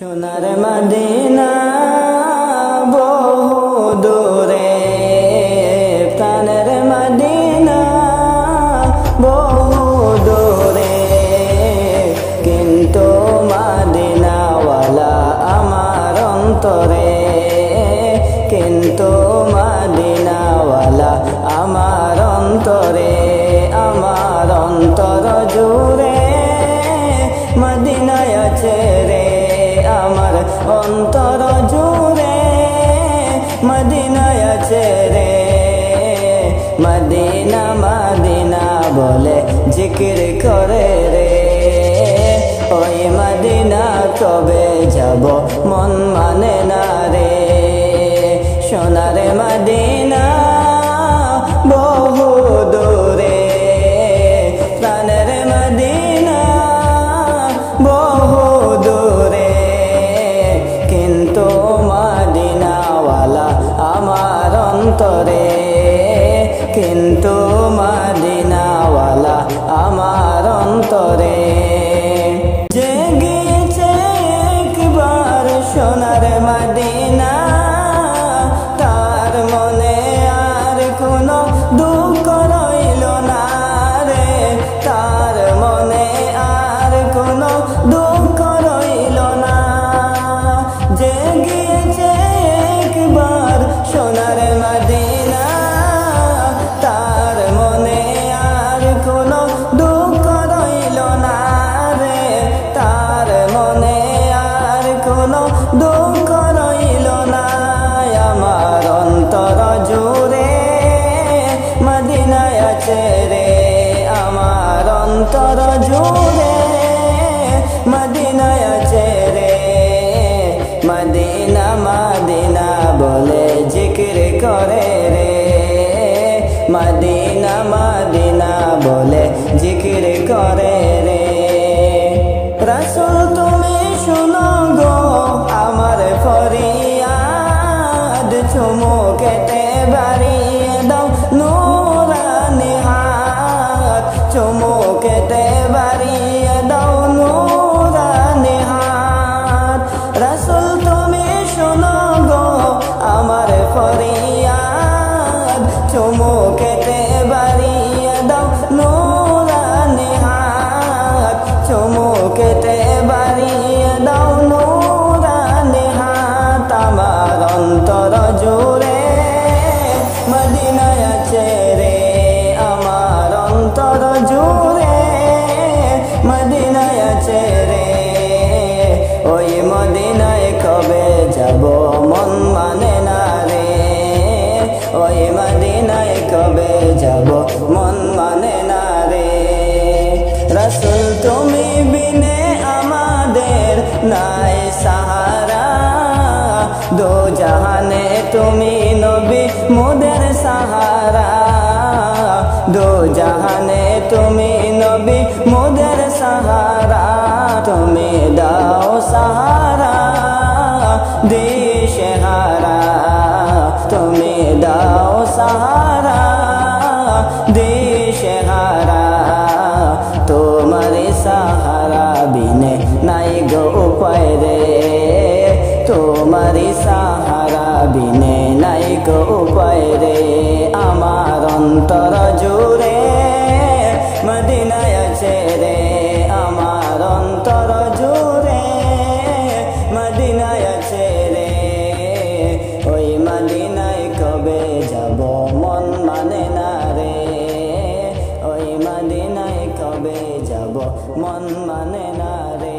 সোনার মদিনা বহু দূরে, প্রাণের মদিনা বহু দূরে, কিন্তু মদিনাওয়ালা আমার অন্তরে, কিন্তু মদিনাওয়ালা আমার অন্তরে, আমার অন্তর জুড়ে মদিনায় আছে রে, আমার অন্তর জুড়ে মদিনায় আছে রে। মদিনা মদিনা বলে জিকির করে রে, ওই মদিনা কবে যাব মন মানে না রে। সোনার মদিনা বহু দূরে, প্রাণের মদিনা বহু দূরে, কিন্তু মদিনাওয়ালা আমার অন্তরে, কিন্তু মদিনাওয়ালা আমার অন্তরে। যে গিয়েছে একবার সোনার মদিনা, তার মনে আর কোনো দুঃখ রইল না রে, তার মনে আর কোনো দুঃখ রইল না। যে গিয়েছে একবার সোনার মদিনা, তার মনে আর কোনো দুঃখ রইল না রে, তার মনে আর কোনো দুঃখ রইল না। আমার অন্তর জুড়ে মদিনায় আছে রে, আমার অন্তর জুড়ে মদিনায় আছে রে। মদিনা মদিনা বলে জিকির করে রে, মদিনা মদিনা বলে জিকির করে রে। রাসূল তুমি শুনো গো আমার ফরিয়াদ, চুমুকেতে বাড়িয়ে দাও নূরানি হাত, চুমুকেতে বাড়িয়ে দাও নূরানি হাত। রাসূল তুমি শুনো গো আমার ফরিয়াদ, চুমুকেতে বাড়িয়ে দাও নূরানি হাত, চুমুকেতে বাড়িয়ে দাও নূরানি হাত। আমার অন্তর জুড়ে মদিনায় আছে রে, আমার অন্তর জুড়ে মদিনায় আছে রে। ওই মদিনায় কবে যাব মন মানে না রে, ওই মদিনায় কবে যাব মন মানে না রে। রাসূল তুমি বিনে আমাদের নাই সাহারা, দো জাহানে তুমি নবী মোদের সাহারা, দো জাহানে তুমি নবী মোদের সাহারা। তুমি দাও সাহারা দিশেহারা, তুমি দাও সাহারা দিশেহারা। তোমার সাহারা বিনে নাই গো উপায় রে, তোমার সাহারা বিনে নাই গো উপায় রে। আমার অন্তর জুড়ে মদিনায় আছে রে, আমার অন্তর জুড়ে মদিনায় আছে রে। ওই মদিনায় কবে যাব মন মানে না রে, ওই মদিনায় কবে যাব মন মানে না রে।